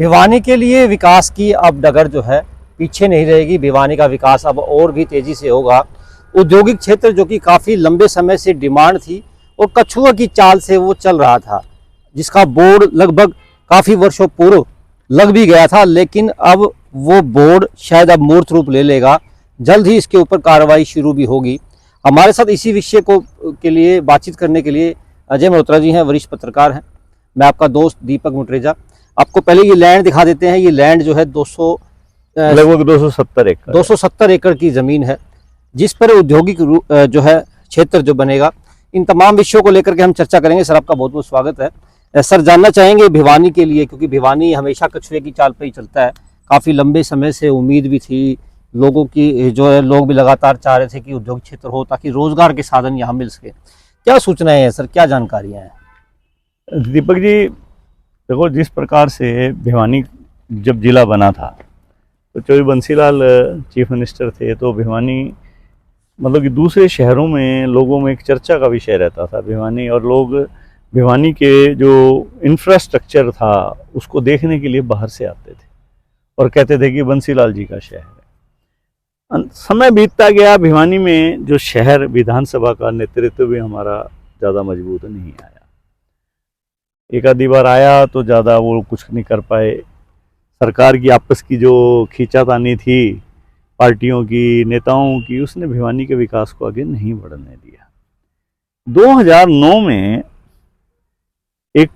भिवानी के लिए विकास की अब डगर जो है पीछे नहीं रहेगी। भिवानी का विकास अब और भी तेजी से होगा। औद्योगिक क्षेत्र जो कि काफ़ी लंबे समय से डिमांड थी और कछुआ की चाल से वो चल रहा था, जिसका बोर्ड लगभग काफ़ी वर्षों पूर्व लग भी गया था, लेकिन अब वो बोर्ड शायद अब मूर्त रूप ले लेगा। जल्द ही इसके ऊपर कार्रवाई शुरू भी होगी। हमारे साथ इसी विषय को के लिए बातचीत करने के लिए अजय मल्होत्रा जी हैं, वरिष्ठ पत्रकार हैं। मैं आपका दोस्त दीपक मुटरेजा। आपको पहले ये लैंड दिखा देते हैं। ये लैंड जो है लगभग 270 एकड़ की ज़मीन है, जिस पर औद्योगिक जो है क्षेत्र जो बनेगा। इन तमाम विषयों को लेकर के हम चर्चा करेंगे। सर, आपका बहुत बहुत स्वागत है। सर, जानना चाहेंगे भिवानी के लिए, क्योंकि भिवानी हमेशा कछुए की चाल पर ही चलता है। काफ़ी लंबे समय से उम्मीद भी थी लोगों की, जो है लोग भी लगातार चाह रहे थे कि उद्योग क्षेत्र हो ताकि रोजगार के साधन यहाँ मिल सके। क्या सूचनाएं हैं सर, क्या जानकारियां हैं? दीपक जी, देखो, जिस प्रकार से भिवानी जब जिला बना था तो चौधरी बंसीलाल चीफ मिनिस्टर थे, तो भिवानी मतलब कि दूसरे शहरों में लोगों में एक चर्चा का विषय रहता था भिवानी, और लोग भिवानी के जो इंफ्रास्ट्रक्चर था उसको देखने के लिए बाहर से आते थे और कहते थे कि बंसीलाल जी का शहर है। समय बीतता गया, भिवानी में जो शहर विधानसभा का नेतृत्व भी हमारा ज़्यादा मजबूत नहीं आया। एक आधी बार आया तो ज़्यादा वो कुछ नहीं कर पाए। सरकार की आपस की जो खींचातानी थी पार्टियों की, नेताओं की, उसने भिवानी के विकास को आगे नहीं बढ़ने दिया। 2009 में एक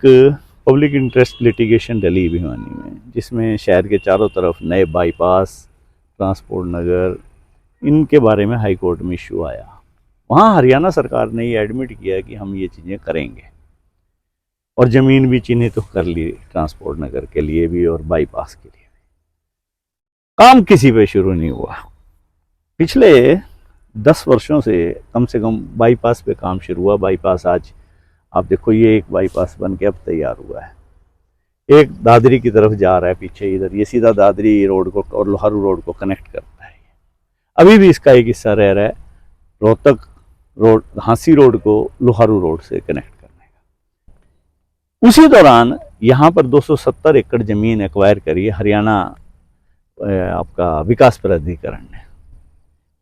पब्लिक इंटरेस्ट लिटिगेशन डली भिवानी में, जिसमें शहर के चारों तरफ नए बाईपास, ट्रांसपोर्ट नगर, इनके बारे में हाई कोर्ट में इशू आया। वहाँ हरियाणा सरकार ने ये एडमिट किया कि हम ये चीज़ें करेंगे, और ज़मीन भी चिन्हित तो कर ली ट्रांसपोर्ट नगर के लिए भी और बाईपास के लिए भी। काम किसी पे शुरू नहीं हुआ। पिछले 10 वर्षों से कम बाईपास पे काम शुरू हुआ। बाईपास आज आप देखो, ये एक बाईपास बन के अब तैयार हुआ है। एक दादरी की तरफ जा रहा है पीछे, इधर ये सीधा दादरी रोड को और लोहारू रोड को कनेक्ट करता है। अभी भी इसका एक हिस्सा रह रहा है रोहतक रोड, झांसी रोड को लोहारू रोड से कनेक्ट करने का। उसी दौरान यहाँ पर 270 एकड़ जमीन एक्वायर करी हरियाणा आपका विकास प्राधिकरण ने,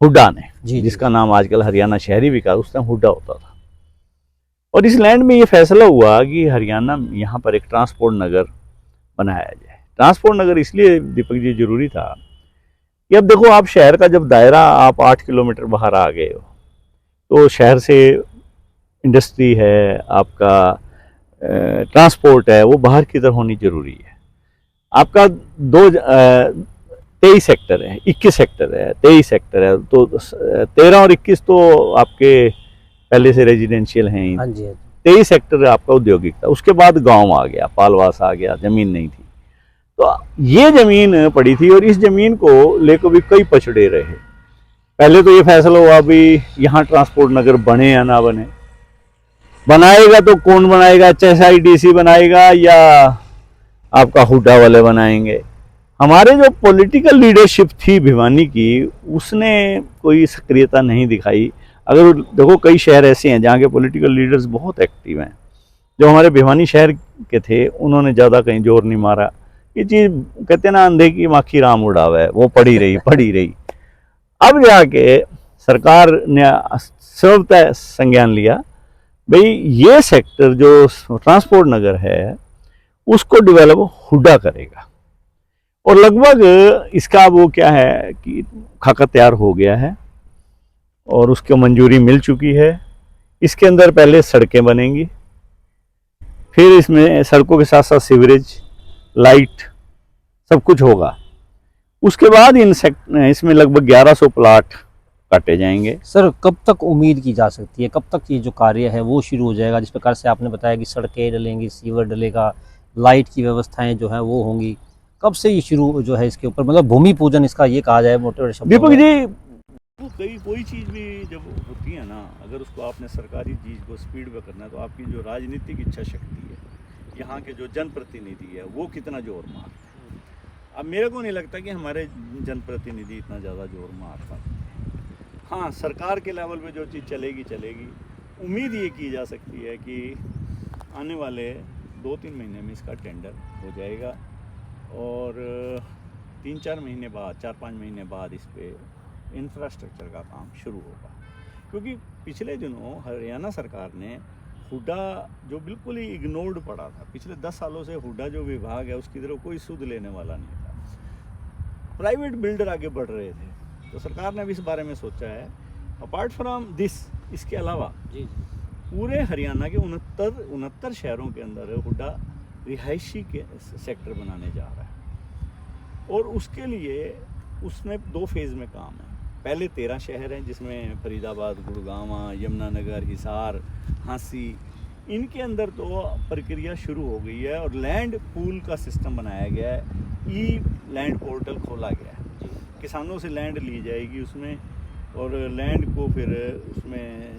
हुड्डा ने, जिसका नाम आजकल हरियाणा शहरी विकास, उस टाइम हुड्डा होता था। और इस लैंड में ये फैसला हुआ कि हरियाणा यहाँ पर एक ट्रांसपोर्ट नगर बनाया जाए। ट्रांसपोर्ट नगर इसलिए दीपक जी जरूरी था कि अब देखो, आप शहर का जब दायरा आप 8 किलोमीटर बाहर आ गए हो, तो शहर से इंडस्ट्री है, आपका ट्रांसपोर्ट है, वो बाहर की तरफ होनी जरूरी है। आपका 23 सेक्टर है, 21 सेक्टर है, 23 सेक्टर है, तो 13 और 21 तो आपके पहले से रेजिडेंशियल हैं। हाँ जी। 23 सेक्टर आपका औद्योगिक था। उसके बाद गांव आ गया, पालवास आ गया, जमीन नहीं थी। तो ये जमीन पड़ी थी और इस जमीन को लेकर भी कई पछड़े रहे। पहले तो ये फैसला हुआ भी यहाँ ट्रांसपोर्ट नगर बने या ना बने। बनाएगा तो कौन बनाएगा, HSIDC बनाएगा या आपका हुड्डा वाले बनाएंगे। हमारे जो पॉलिटिकल लीडरशिप थी भिवानी की, उसने कोई सक्रियता नहीं दिखाई। अगर देखो, कई शहर ऐसे हैं जहाँ के पॉलिटिकल लीडर्स बहुत एक्टिव हैं। जो हमारे भिवानी शहर के थे, उन्होंने ज़्यादा कहीं जोर नहीं मारा। ये चीज़ कहते हैं ना, अंधे की माखी राम उड़ावे, वो पड़ी रही। अब जाके सरकार ने स्वतः संज्ञान लिया, भाई ये सेक्टर जो ट्रांसपोर्ट नगर है उसको डेवलप हुड्डा करेगा। और लगभग इसका वो क्या है कि खाका तैयार हो गया है और उसको मंजूरी मिल चुकी है। इसके अंदर पहले सड़कें बनेंगी, फिर इसमें सड़कों के साथ साथ सीवरेज, लाइट, सब कुछ होगा। उसके बाद इसमें लगभग 1100 प्लाट काटे जाएंगे। सर, कब तक उम्मीद की जा सकती है, कब तक ये जो कार्य है वो शुरू हो जाएगा? जिस प्रकार से आपने बताया कि सड़कें डलेंगी, सीवर डलेगा, लाइट की व्यवस्थाएं जो है वो होंगी, कब से ये शुरू जो है इसके ऊपर, मतलब भूमि पूजन इसका ये कहा जाए मोटे शब्दों में? दीपक जी, कोई चीज़ भी जब होती है ना, अगर उसको आपने सरकारी चीज़ को स्पीड में करना है, तो आपकी जो राजनीतिक इच्छा शक्ति है, यहाँ के जो जनप्रतिनिधि है, वो कितना जोर मारते हैं। अब मेरे को नहीं लगता कि हमारे जनप्रतिनिधि इतना ज़्यादा जोर मार पाते हैं। हाँ, सरकार के लेवल पे जो चीज़ चलेगी। उम्मीद ये की जा सकती है कि आने वाले 2-3 महीने में इसका टेंडर हो जाएगा और 3-4 महीने बाद 4-5 महीने बाद इस पे इंफ्रास्ट्रक्चर का काम शुरू होगा। क्योंकि पिछले दिनों हरियाणा सरकार ने हुडा जो बिल्कुल ही इग्नोर्ड पड़ा था, पिछले 10 सालों से हुडा जो विभाग है उसकी तरफ कोई सुध लेने वाला नहीं था, प्राइवेट बिल्डर आगे बढ़ रहे थे। तो सरकार ने भी इस बारे में सोचा है, अपार्ट फ्रॉम दिस, इसके अलावा जी पूरे हरियाणा के 69 शहरों के अंदर हुडा रिहायशी के सेक्टर बनाने जा रहा है। और उसके लिए उसमें 2 फेज़ में काम है। पहले 13 शहर हैं जिसमें फरीदाबाद, गुड़गांव, यमुनानगर, हिसार, हांसी, इनके अंदर तो प्रक्रिया शुरू हो गई है और लैंड पूल का सिस्टम बनाया गया है, ई लैंड पोर्टल खोला गया है, किसानों से लैंड ली जाएगी उसमें और लैंड को फिर उसमें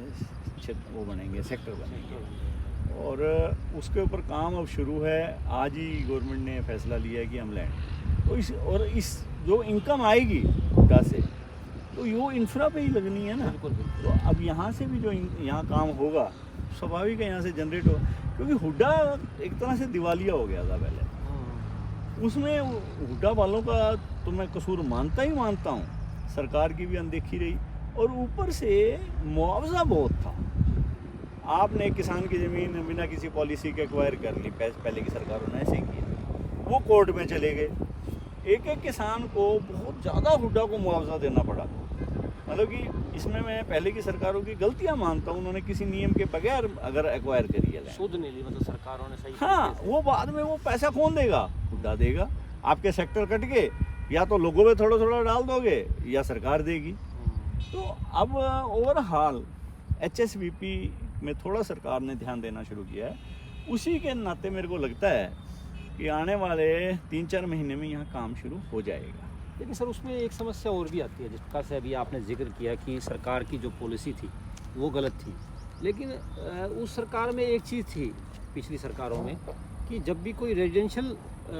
वो बनेंगे, सेक्टर बनेंगे और उसके ऊपर काम अब शुरू है। आज ही गवर्नमेंट ने फैसला लिया है कि हम लैंड तो इस जो इनकम आएगी हुडा से तो वो इंफ्रा पे ही लगनी है ना। तो अब यहाँ से भी जो यहाँ काम होगा स्वाभाविक है, यहाँ से जनरेट हो, क्योंकि हुडा एक तरह से दिवालिया हो गया था पहले। उसमें हुडा वालों का तो मैं कसूर मानता ही मानता हूँ, सरकार की भी अनदेखी रही और ऊपर से मुआवजा बहुत था। आपने किसान की ज़मीन बिना किसी पॉलिसी के एक्वायर कर ली, पहले की सरकारों ने ऐसे किया, वो कोर्ट में चले गए, एक एक किसान को बहुत ज़्यादा हुडा को मुआवजा देना पड़ा। मतलब कि इसमें मैं पहले की सरकारों की गलतियां मानता हूँ, उन्होंने किसी नियम के बगैर अगर एक्वायर करी है, सुध नहीं ली, मतलब सरकारों ने सही। हाँ, वो बाद में वो पैसा कौन देगा? हुडा देगा। आपके सेक्टर कट के या तो लोगों में थोड़ा थोड़ा डाल दोगे या सरकार देगी। तो अब ओवरऑल HSBP में थोड़ा सरकार ने ध्यान देना शुरू किया है। उसी के नाते मेरे को लगता है कि आने वाले 3-4 महीने में यहाँ काम शुरू हो जाएगा। लेकिन सर उसमें एक समस्या और भी आती है, जिस प्रकार से अभी आपने जिक्र किया कि सरकार की जो पॉलिसी थी वो गलत थी, लेकिन उस सरकार में एक चीज़ थी पिछली सरकारों में कि जब भी कोई रेजिडेंशियल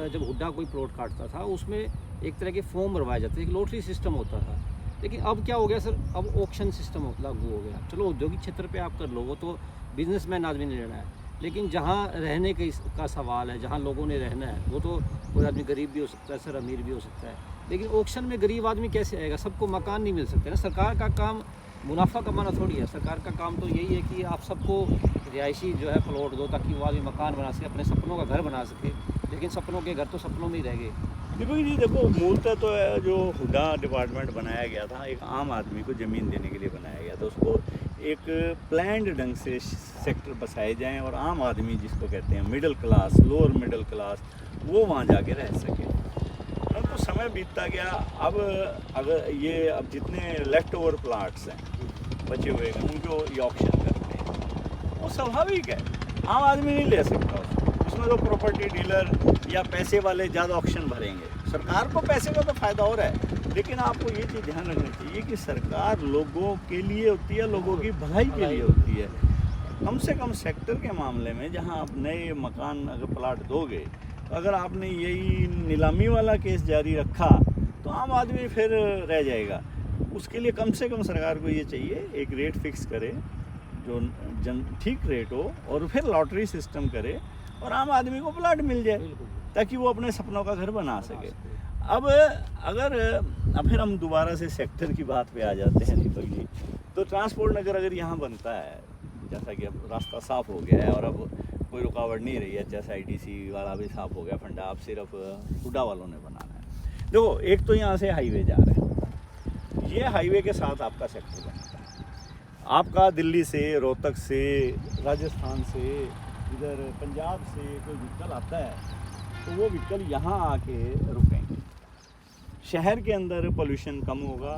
जब हुडा कोई प्लॉट काटता था उसमें एक तरह के फॉर्म भरवाए जाते थे, एक लॉटरी सिस्टम होता था। लेकिन अब क्या हो गया सर, अब ऑक्शन सिस्टम लागू हो गया। चलो औद्योगिक क्षेत्र पे आप कर लो, वो तो बिजनेसमैन आदमी ने लेना है, लेकिन जहाँ रहने का सवाल है, जहाँ लोगों ने रहना है, वो तो कोई आदमी गरीब भी हो सकता है सर, अमीर भी हो सकता है। लेकिन ऑक्शन में गरीब आदमी कैसे आएगा? सबको मकान नहीं मिल सकते ना। सरकार का काम मुनाफा कमाना थोड़ी है, सरकार का काम तो यही है कि आप सबको रिहायशी जो है प्लॉट दो ताकि वो आदमी मकान बना सके, अपने सपनों का घर बना सके। लेकिन सपनों के घर तो सपनों में ही रह गए। दीपक जी देखो, मूलतः तो जो हुडा डिपार्टमेंट बनाया गया था एक आम आदमी को ज़मीन देने के लिए बनाया गया था। उसको एक प्लान्ड ढंग से सेक्टर बसाए जाएं और आम आदमी जिसको कहते हैं middle class, lower middle class, वो वहाँ जाके रह सके। अब तो समय बीतता गया। अब जितने लेफ्ट ओवर प्लाट्स हैं बचे हुए हैं उनको ये ऑप्शन करते हैं, वो स्वाभाविक है, आम आदमी नहीं ले सकता उसमें तो प्रॉपर्टी डीलर या पैसे वाले ज़्यादा ऑप्शन भरेंगे। सरकार को पैसे का तो फ़ायदा हो रहा है, लेकिन आपको ये चीज़ ध्यान रखनी चाहिए कि सरकार लोगों के लिए होती है, लोगों की भलाई के लिए होती है। कम से कम सेक्टर के मामले में जहाँ आप नए मकान अगर प्लाट दोगे, तो अगर आपने यही नीलामी वाला केस जारी रखा तो आम आदमी फिर रह जाएगा। उसके लिए कम से कम सरकार को ये चाहिए एक रेट फिक्स करे जो ठीक रेट हो और फिर लॉटरी सिस्टम करे और आम आदमी को प्लाट मिल जाए ताकि वो अपने सपनों का घर बना सके। अब फिर हम दोबारा से सेक्टर की बात पे आ जाते हैं दीपक जी। तो ट्रांसपोर्ट नगर अगर यहाँ बनता है, जैसा कि अब रास्ता साफ़ हो गया है और अब कोई रुकावट नहीं रही है, जैसा ITC वाला भी साफ़ हो गया फंडा, अब सिर्फ हुडा वालों ने बनाना है। देखो, एक तो यहाँ से हाईवे जा रहा है, ये हाईवे के साथ आपका सेक्टर बनता है। आपका दिल्ली से, रोहतक से, राजस्थान से, इधर पंजाब से कोई व्हीकल आता है तो वो व्हीकल यहाँ आके रुकेंगे। शहर के अंदर पोल्यूशन कम होगा,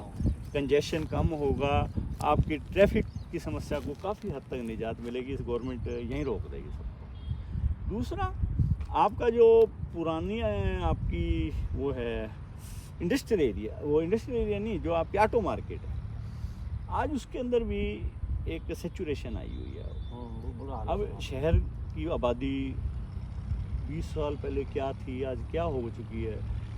कंजेशन कम होगा, आपकी ट्रैफिक की समस्या को काफ़ी हद तक निजात मिलेगी। इस गवर्नमेंट यहीं रोक देगी सबको। दूसरा, आपका जो पुरानी आपकी वो है इंडस्ट्रियल एरिया, वो इंडस्ट्रियल एरिया नहीं, जो आपकी ऑटो मार्केट है, आज उसके अंदर भी एक सेचुरेशन आई हुई है। अब शहर की आबादी 20 साल पहले क्या थी, आज क्या हो चुकी है,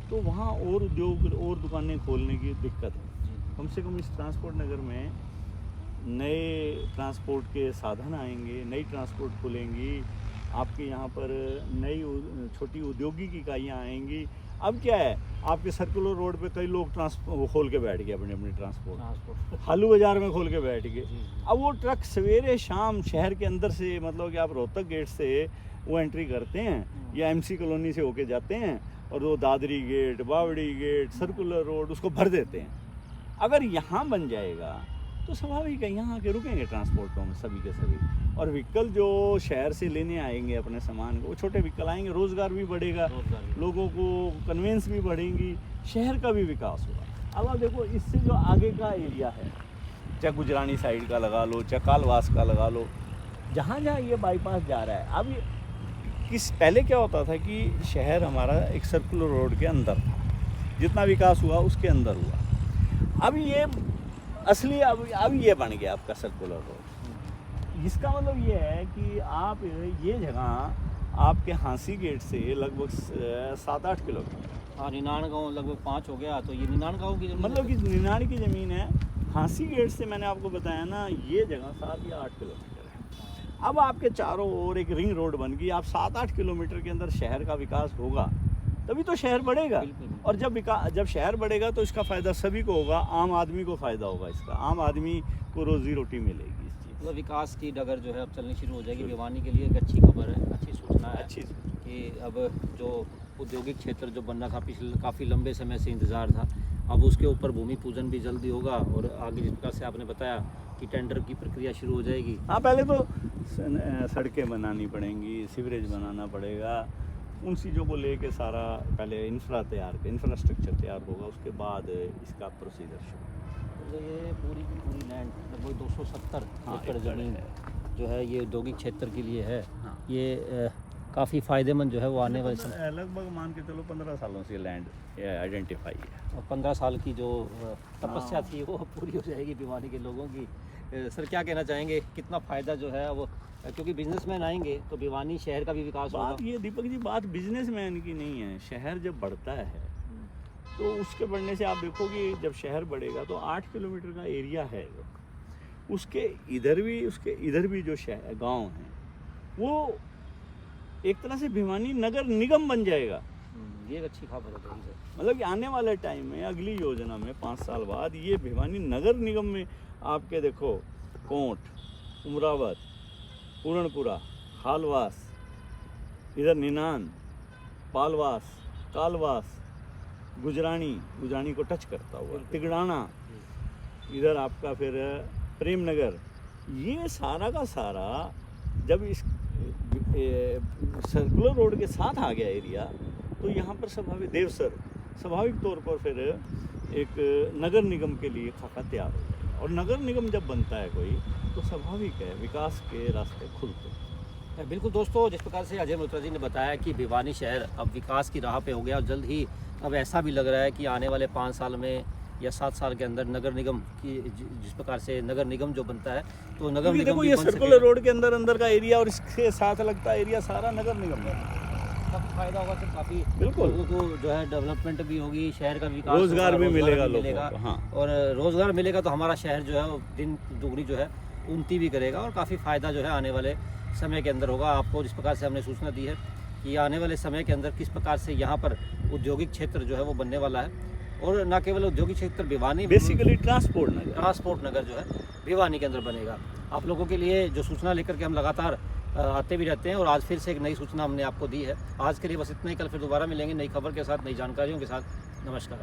तो वहाँ और उद्योग और दुकानें खोलने की दिक्कत है। कम से कम इस ट्रांसपोर्ट नगर में नए ट्रांसपोर्ट के साधन आएंगे, नई ट्रांसपोर्ट खुलेंगी, आपके यहाँ पर नई छोटी औद्योगिक इकाइयाँ आएंगी, अब क्या है, आपके सर्कुलर रोड पे कई लोग वो खोल के बैठ गए अपने अपने ट्रांसपोर्ट, हालू बाज़ार में खोल के बैठ गए। अब वो ट्रक सवेरे शाम शहर के अंदर से, मतलब कि आप रोहतक गेट से वो एंट्री करते हैं या एमसी कॉलोनी से होके जाते हैं और वो दादरी गेट, बावड़ी गेट, सर्कुलर रोड उसको भर देते हैं। अगर यहाँ बन जाएगा तो स्वाभाविक है यहाँ आके रुकेंगे ट्रांसपोर्टों में सभी के सभी, और व्हीकल जो शहर से लेने आएंगे अपने सामान को, वो छोटे व्हीकल आएंगे, रोज़गार भी बढ़ेगा, लोगों को कन्वेंस भी बढ़ेंगी, शहर का भी विकास होगा। अब आप देखो, इससे जो आगे का एरिया है, चाहे गुजरानी साइड का लगा लो, चाहे कालवास का लगा लो, जहाँ जहाँ ये बाईपास जा रहा है, अब पहले क्या होता था कि शहर हमारा एक सर्कुलर रोड के अंदर था, जितना विकास हुआ उसके अंदर हुआ। अब ये असली अब ये बन गया आपका सर्कुलर रोड। इसका मतलब ये है कि आप ये जगह आपके हांसी गेट से लगभग 7-8 किलोमीटर, हाँ, निनानगांव लगभग 5 हो गया, तो ये निनानगांव की मतलब कि निनान की ज़मीन है। हांसी गेट से मैंने आपको बताया ना, ये जगह 7 या 8 किलोमीटर है। अब आपके चारों ओर एक रिंग रोड बन गई, आप 7-8 किलोमीटर के अंदर शहर का विकास होगा तभी तो शहर बढ़ेगा। और जब शहर बढ़ेगा तो इसका फ़ायदा सभी को होगा, आम आदमी को फ़ायदा होगा, इसका आम आदमी को रोज़ी रोटी मिलेगी। इस चीज़ मतलब विकास की डगर जो है अब चलनी शुरू हो जाएगी। भिवानी के लिए एक अच्छी खबर है, अच्छी सूचना है अच्छी कि अब जो औद्योगिक क्षेत्र जो बनना था, पिछले काफ़ी लंबे समय से इंतज़ार था, अब उसके ऊपर भूमि पूजन भी जल्दी होगा और आगे जिस प्रकार से आपने बताया कि टेंडर की प्रक्रिया शुरू हो जाएगी। हाँ, पहले तो सड़कें बनानी पड़ेंगी, सीवरेज बनाना पड़ेगा, उन चीज़ों को लेके सारा पहले इंफ्रास्ट्रक्चर तैयार होगा, उसके बाद इसका प्रोसीजर शुरू। तो ये पूरी की पूरी लैंड लगभग 270 एकड़ एकड़ ज़मीन है। जो है ये औद्योगिक क्षेत्र के लिए है। हाँ। ये काफ़ी फ़ायदेमंद जो है वो आने वाले समय, लगभग मान के चलो 15 सालों से लैंड आइडेंटिफाई है, और 15 साल की जो तपस्या थी वो पूरी हो जाएगी भिवानी के लोगों की। सर क्या कहना चाहेंगे, कितना फ़ायदा जो है वो, क्योंकि बिजनेसमैन आएंगे तो भिवानी शहर का भी विकास होगा। बात ये दीपक जी, बात बिजनेसमैन की नहीं है। शहर जब बढ़ता है तो उसके बढ़ने से आप देखोगे, जब शहर बढ़ेगा तो 8 किलोमीटर का एरिया है, उसके इधर भी जो शहर गांव हैं, वो एक तरह से भिवानी नगर निगम बन जाएगा। ये एक अच्छी खबर है सर। मतलब कि आने वाले टाइम में, अगली योजना में 5 साल बाद ये भिवानी नगर निगम में आपके देखो कोंट, उमरावत, पूर्णपुरा, हालवास, इधर निनान, पालवास, कालवास, गुजरानी को टच करता हुआ तिगड़ाना, इधर आपका फिर प्रेम नगर, ये सारा का सारा जब इस सर्कुलर रोड के साथ आ गया एरिया, तो यहाँ पर स्वाभाविक तौर पर फिर एक नगर निगम के लिए खाका तैयार हो जाएगा। और नगर निगम जब बनता है कोई, तो स्वाभाविक है विकास के रास्ते खुलते हैं। बिल्कुल दोस्तों, जिस प्रकार से अजय मल्होत्रा जी ने बताया कि भिवानी शहर अब विकास की राह पे हो गया, और जल्द ही अब ऐसा भी लग रहा है कि आने वाले 5 साल में या 7 साल के अंदर नगर निगम की, जिस प्रकार से नगर निगम जो बनता है, तो नगर निगम देखो भी ये बन सर्कुलर रोड के अंदर का एरिया और इसके साथ लगता एरिया सारा नगर निगम है। काफ़ी फायदा होगा सर, काफ़ी बिल्कुल लोगों को जो है डेवलपमेंट भी होगी, शहर का विकास रोजगार होगा, भी मिलेगा भी लोगों को। हाँ। और रोजगार मिलेगा तो हमारा शहर जो है वो दिन दुगनी जो है उन्नति भी करेगा, और काफ़ी फ़ायदा जो है आने वाले समय के अंदर होगा। आपको जिस प्रकार से हमने सूचना दी है कि आने वाले समय के अंदर किस प्रकार से यहाँ पर औद्योगिक क्षेत्र जो है वो बनने वाला है, और न केवल औद्योगिक क्षेत्र भिवानी, बेसिकली ट्रांसपोर्ट नगर जो है भिवानी के अंदर बनेगा। आप लोगों के लिए जो सूचना लेकर के हम लगातार आते भी रहते हैं, और आज फिर से एक नई सूचना हमने आपको दी है। आज के लिए बस इतना ही, कल फिर दोबारा मिलेंगे नई खबर के साथ, नई जानकारियों के साथ। नमस्कार।